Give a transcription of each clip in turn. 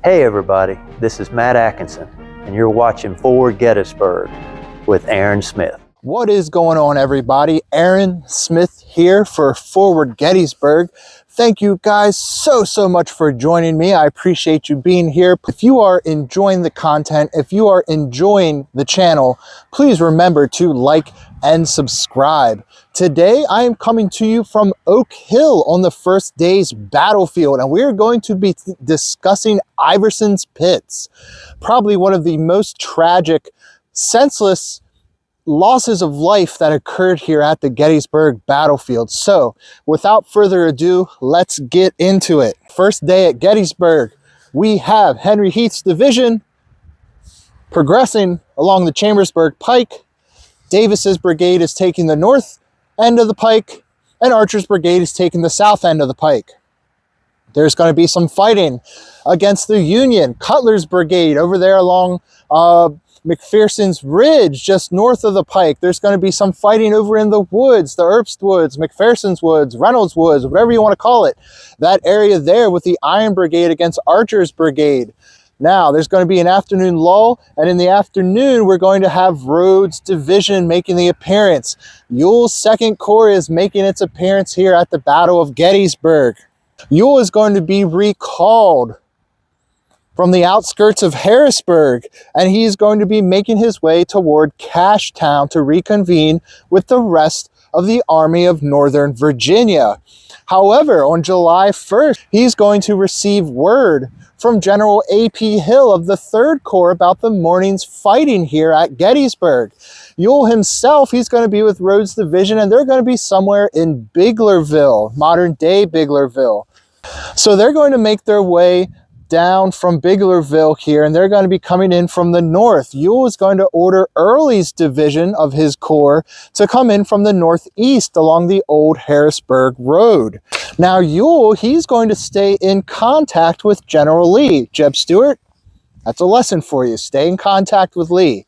Hey everybody, this is Matt Atkinson, and you're watching Forward Gettysburg with Aaron Smith. What is going on, everybody? Aaron Smith here for Forward Gettysburg. Thank you guys so much for joining me. I appreciate you being here. If you are enjoying the content, if you are enjoying the channel, please remember to like and subscribe. Today, I am coming to you from Oak Hill on the first day's battlefield, and we're going to be discussing Iverson's Pits. Probably one of the most tragic, senseless losses of life that occurred here at the Gettysburg battlefield. So without further ado, let's get into it. First day at Gettysburg, we have Henry Heath's division progressing along the Chambersburg Pike. Davis's brigade is taking the north end of the pike, and Archer's brigade is taking the south end of the pike. There's going to be some fighting against the Union. Cutler's brigade over there along McPherson's Ridge, just north of the pike. There's going to be some fighting over in the woods, the Earpst Woods, McPherson's Woods, Reynolds Woods, whatever you want to call it. That area there with the Iron Brigade against Archer's brigade. Now, there's going to be an afternoon lull, and in the afternoon, we're going to have Rhodes' division making the appearance. Ewell's 2nd Corps is making its appearance here at the Battle of Gettysburg. Ewell is going to be recalled from the outskirts of Harrisburg, and he is going to be making his way toward Cashtown to reconvene with the rest of the Army of Northern Virginia. However, on July 1st, he's going to receive word from General A.P. Hill of the 3rd Corps about the morning's fighting here at Gettysburg. Ewell himself, he's going to be with Rhodes' division, and they're going to be somewhere in Biglerville, modern-day Biglerville. So they're going to make their way down from Biglerville here, and they're going to be coming in from the north. Ewell is going to order Early's division of his corps to come in from the northeast along the old Harrisburg Road. Now Ewell, he's going to stay in contact with General Lee. Jeb Stuart, that's a lesson for you. Stay in contact with Lee.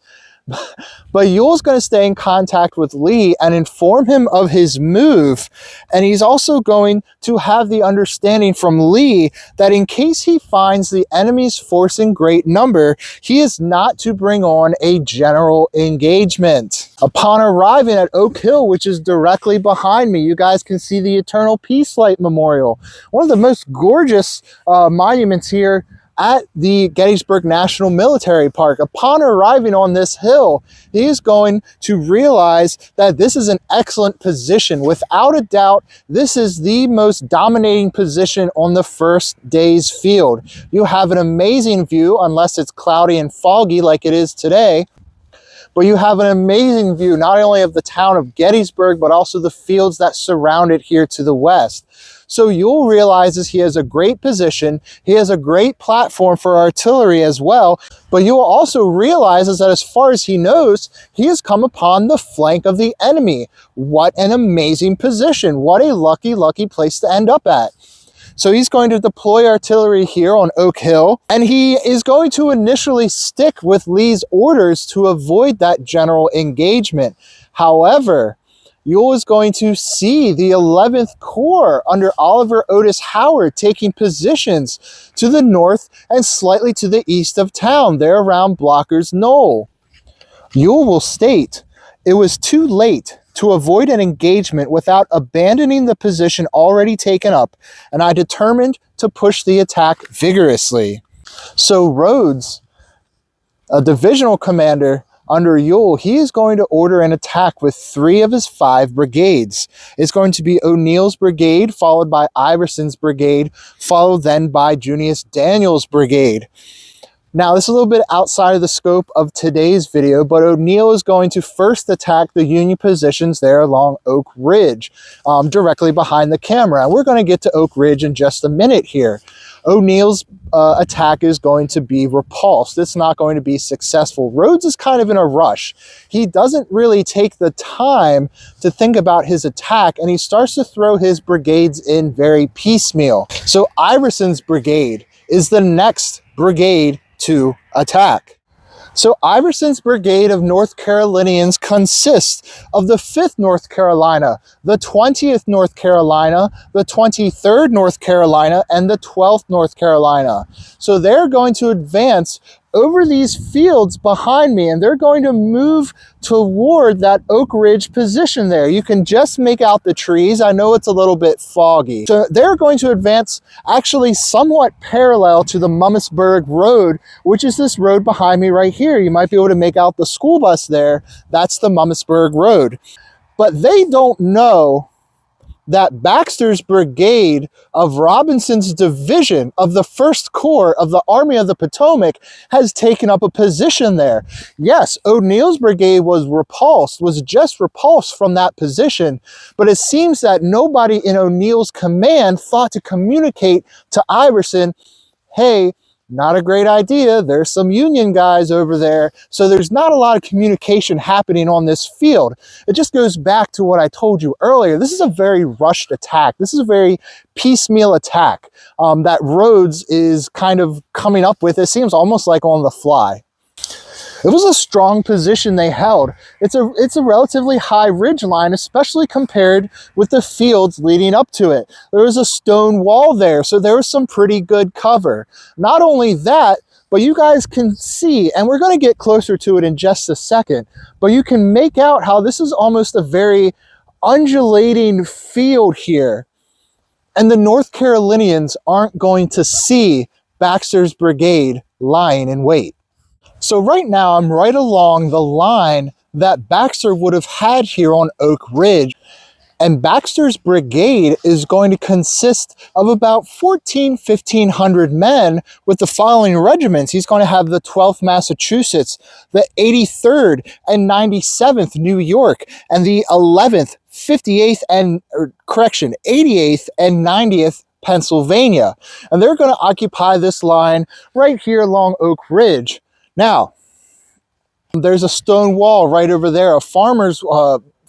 But Ewell's going to stay in contact with Lee and inform him of his move. And he's also going to have the understanding from Lee that in case he finds the enemy's force in great number, he is not to bring on a general engagement. Upon arriving at Oak Hill, which is directly behind me, you guys can see the Eternal Peace Light Memorial. One of the most gorgeous monuments here at the Gettysburg National Military Park. Upon arriving on this hill, he is going to realize that this is an excellent position. Without a doubt, this is the most dominating position on the first day's field. You have an amazing view, unless it's cloudy and foggy like it is today, but you have an amazing view not only of the town of Gettysburg, but also the fields that surround it here to the west. So Ewell realizes he has a great position, he has a great platform for artillery as well, but Ewell also realizes that as far as he knows, he has come upon the flank of the enemy. What an amazing position. What a lucky place to end up at. So he's going to deploy artillery here on Oak Hill, and he is going to initially stick with Lee's orders to avoid that general engagement. However, Ewell is going to see the 11th Corps under Oliver Otis Howard taking positions to the north and slightly to the east of town, there around Blocker's Knoll. Ewell will state, "It was too late to avoid an engagement without abandoning the position already taken up, and I determined to push the attack vigorously." So Rhodes, a divisional commander under Ewell, he is going to order an attack with 3 of his 5 brigades. It's going to be O'Neill's brigade, followed by Iverson's brigade, followed then by Junius Daniel's brigade. Now, this is a little bit outside of the scope of today's video, but O'Neill is going to first attack the Union positions there along Oak Ridge, directly behind the camera. And we're going to get to Oak Ridge in just a minute here. O'Neill's attack is going to be repulsed. It's not going to be successful. Rhodes is kind of in a rush. He doesn't really take the time to think about his attack, and he starts to throw his brigades in very piecemeal. So Iverson's brigade is the next brigade to attack. So Iverson's brigade of North Carolinians consists of the 5th North Carolina, the 20th North Carolina, the 23rd North Carolina, and the 12th North Carolina. So they're going to advance over these fields behind me, and they're going to move toward that Oak Ridge position there. You can just make out the trees. I know it's a little bit foggy. So they're going to advance actually somewhat parallel to the Mummasburg Road, which is this road behind me right here. You might be able to make out the school bus there. That's the Mummasburg Road. But they don't know that Baxter's brigade of Robinson's division of the 1st Corps of the Army of the Potomac has taken up a position there. Yes, O'Neill's brigade was just repulsed from that position, but it seems that nobody in O'Neill's command thought to communicate to Iverson, hey, not a great idea. There's some Union guys over there. So there's not a lot of communication happening on this field. It just goes back to what I told you earlier. This is a very rushed attack. This is a very piecemeal attack that Rhodes is kind of coming up with. It seems almost like on the fly. It was a strong position they held. It's a relatively high ridge line, especially compared with the fields leading up to it. There was a stone wall there, so there was some pretty good cover. Not only that, but you guys can see, and we're going to get closer to it in just a second, but you can make out how this is almost a very undulating field here. And the North Carolinians aren't going to see Baxter's brigade lying in wait. So right now, I'm right along the line that Baxter would have had here on Oak Ridge. And Baxter's brigade is going to consist of about 1,500 men with the following regiments. He's going to have the 12th Massachusetts, the 83rd and 97th New York, and the 11th, 88th, 88th and 90th Pennsylvania. And they're going to occupy this line right here along Oak Ridge. Now, there's a stone wall right over there, a farmer's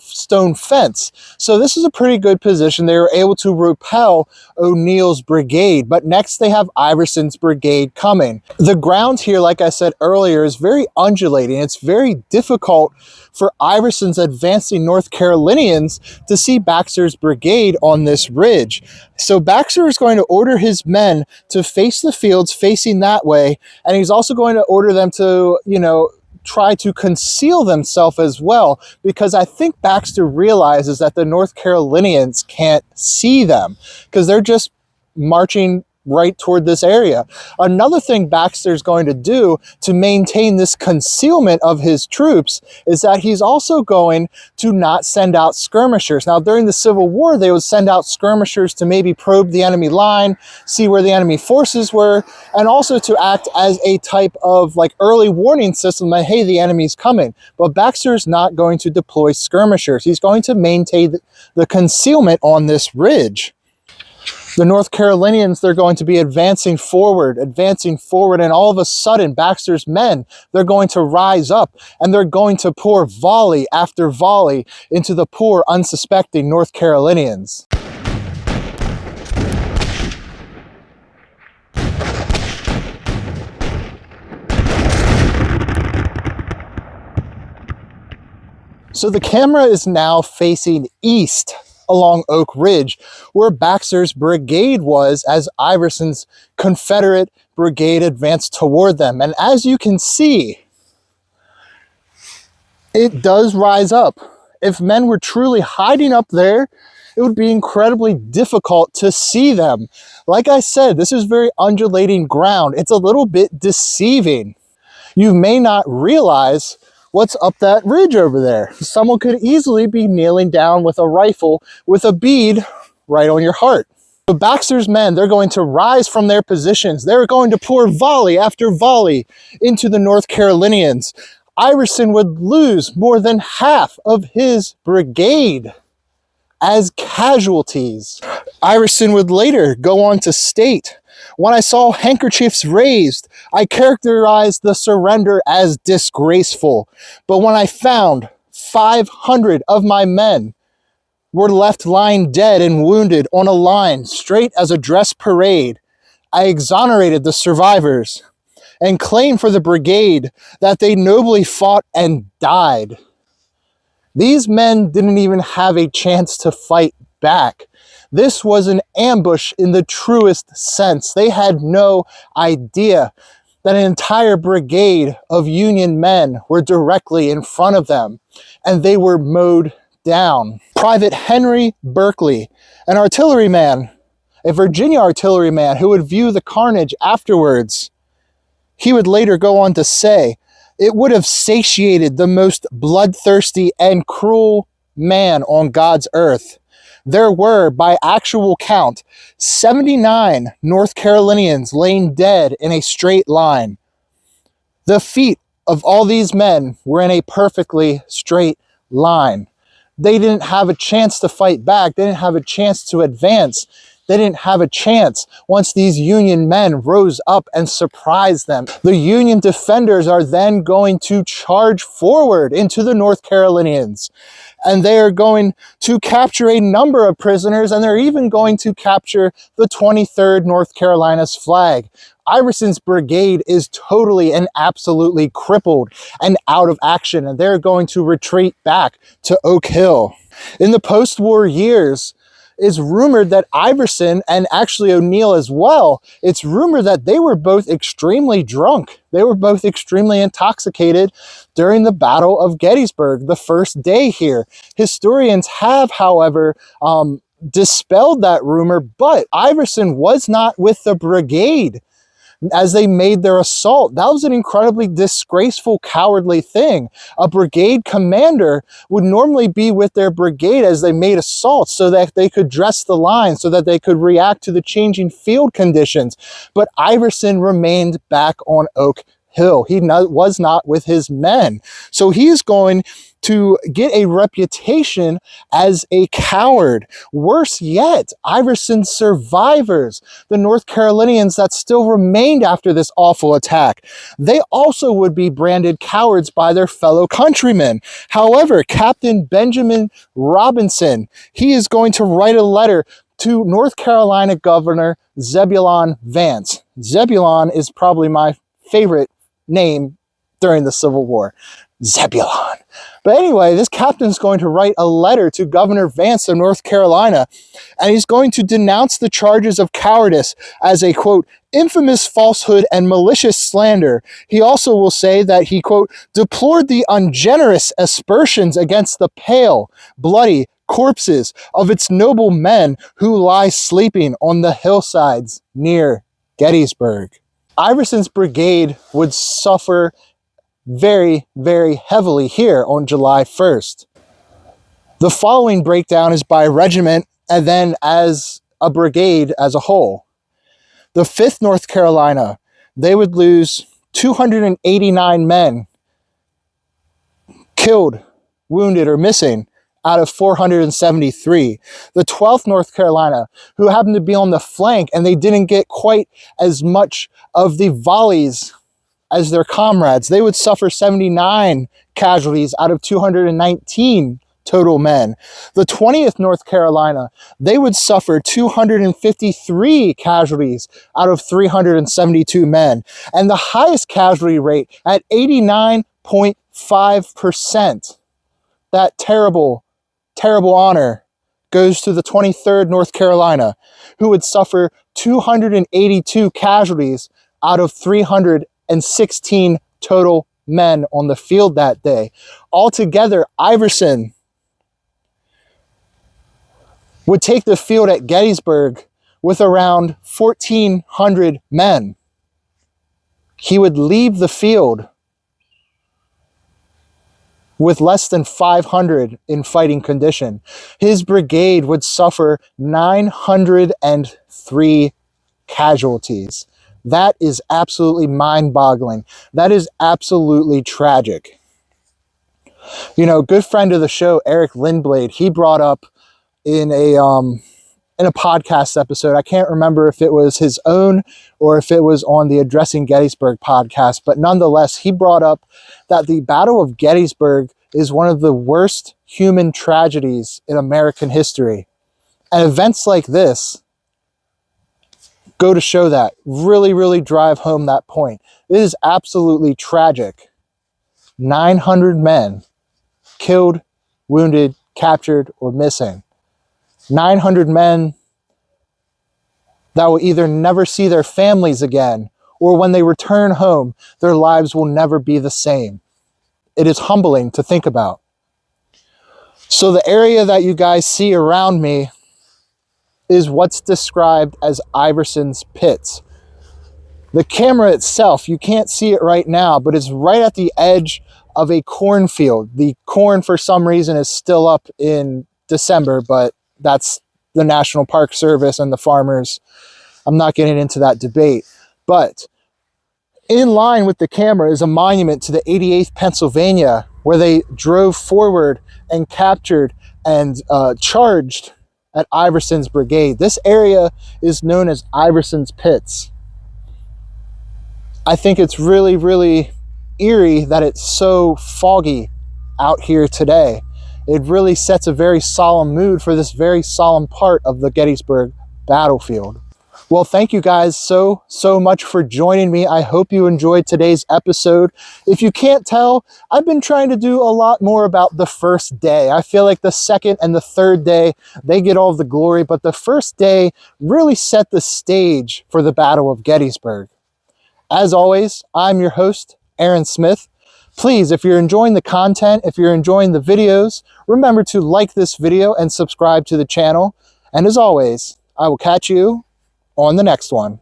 stone fence. So this is a pretty good position. They were able to repel O'Neill's brigade, but next they have Iverson's brigade coming. The ground here, like I said earlier, is very undulating. It's very difficult for Iverson's advancing North Carolinians to see Baxter's brigade on this ridge. So Baxter is going to order his men to face the fields facing that way, and he's also going to order them to, try to conceal themselves as well, because I think Baxter realizes that the North Carolinians can't see them because they're just marching right toward this area. Another thing Baxter's going to do to maintain this concealment of his troops is that he's also going to not send out skirmishers. Now, during the Civil War, they would send out skirmishers to maybe probe the enemy line, see where the enemy forces were, and also to act as a type of early warning system that, hey, the enemy's coming. But Baxter's not going to deploy skirmishers. He's going to maintain the concealment on this ridge. The North Carolinians, they're going to be advancing forward, and all of a sudden, Baxter's men, they're going to rise up, and they're going to pour volley after volley into the poor, unsuspecting North Carolinians. So the camera is now facing east along Oak Ridge, where Baxter's brigade was as Iverson's Confederate brigade advanced toward them. And as you can see, it does rise up. If men were truly hiding up there, it would be incredibly difficult to see them. Like I said, this is very undulating ground. It's a little bit deceiving. You may not realize what's up that ridge over there. Someone could easily be kneeling down with a rifle with a bead right on your heart. So Baxter's men, they're going to rise from their positions. They're going to pour volley after volley into the North Carolinians. Iverson would lose more than half of his brigade as casualties. Iverson would later go on to state, "When I saw handkerchiefs raised, I characterized the surrender as disgraceful. But when I found 500 of my men were left lying dead and wounded on a line straight as a dress parade, I exonerated the survivors and claim for the brigade that they nobly fought and died. These men didn't even have a chance to fight back. This was an ambush in the truest sense. They had no idea that an entire brigade of Union men were directly in front of them, and they were mowed down. Private Henry Berkeley, an artilleryman, a Virginia artilleryman who would view the carnage afterwards, he would later go on to say, "It would have satiated the most bloodthirsty and cruel man on God's earth." There were, by actual count, 79 North Carolinians laying dead in a straight line. The feet of all these men were in a perfectly straight line. They didn't have a chance to fight back. They didn't have a chance to advance. They didn't have a chance once these Union men rose up and surprised them. The Union defenders are then going to charge forward into the North Carolinians, and they are going to capture a number of prisoners, and they're even going to capture the 23rd North Carolina's flag. Iverson's brigade is totally and absolutely crippled and out of action, and they're going to retreat back to Oak Hill. In the post-war years, it's rumored that Iverson, and actually O'Neill as well, it's rumored that they were both extremely drunk. They were both extremely intoxicated during the Battle of Gettysburg, the first day here. Historians have, however, dispelled that rumor, but Iverson was not with the brigade as they made their assault. That was an incredibly disgraceful, cowardly thing. A brigade commander would normally be with their brigade as they made assaults so that they could dress the line, so that they could react to the changing field conditions. But Iverson remained back on Oak Hill. He was not with his men. So he's going to get a reputation as a coward. Worse yet, Iverson's survivors, the North Carolinians that still remained after this awful attack, they also would be branded cowards by their fellow countrymen. However, Captain Benjamin Robinson, he is going to write a letter to North Carolina Governor Zebulon Vance. Zebulon is probably my favorite name during the Civil War. Zebulon. But anyway, this captain's going to write a letter to Governor Vance of North Carolina, and he's going to denounce the charges of cowardice as a, quote, infamous falsehood and malicious slander. He also will say that he, quote, deplored the ungenerous aspersions against the pale, bloody corpses of its noble men who lie sleeping on the hillsides near Gettysburg. Iverson's brigade would suffer very, very heavily here on July 1st. The following breakdown is by regiment and then as a brigade as a whole. The 5th North Carolina, they would lose 289 men killed, wounded, or missing out of 473. The 12th North Carolina, who happened to be on the flank and they didn't get quite as much of the volleys as their comrades, they would suffer 79 casualties out of 219 total men. The 20th North Carolina, they would suffer 253 casualties out of 372 men. And the highest casualty rate at 89.5%. That terrible, terrible honor goes to the 23rd North Carolina, who would suffer 282 casualties out of 316 total men on the field that day. Altogether, Iverson would take the field at Gettysburg with around 1,400 men. He would leave the field with less than 500 in fighting condition. His brigade would suffer 903 casualties. That is absolutely mind-boggling. That is absolutely tragic. You know, good friend of the show, Eric Lindblade, he brought up in a podcast episode, I can't remember if it was his own or if it was on the Addressing Gettysburg podcast, but nonetheless, he brought up that the Battle of Gettysburg is one of the worst human tragedies in American history. And events like this go to show that, really drive home that point. It is absolutely tragic. 900 men killed, wounded, captured, or missing. 900 men that will either never see their families again, or when they return home, their lives will never be the same. It is humbling to think about. So the area that you guys see around me is what's described as Iverson's pits. The camera itself, you can't see it right now, but it's right at the edge of a cornfield. The corn, for some reason, is still up in December, but that's the National Park Service and the farmers. I'm not getting into that debate. But in line with the camera is a monument to the 88th Pennsylvania, where they drove forward and captured and charged at Iverson's brigade. This area is known as Iverson's Pits. I think it's really eerie that it's so foggy out here today. It really sets a very solemn mood for this very solemn part of the Gettysburg battlefield. Well, thank you guys so much for joining me. I hope you enjoyed today's episode. If you can't tell, I've been trying to do a lot more about the first day. I feel like the second and the third day, they get all the glory, but the first day really set the stage for the Battle of Gettysburg. As always, I'm your host, Aaron Smith. Please, if you're enjoying the content, if you're enjoying the videos, remember to like this video and subscribe to the channel. And as always, I will catch you on the next one.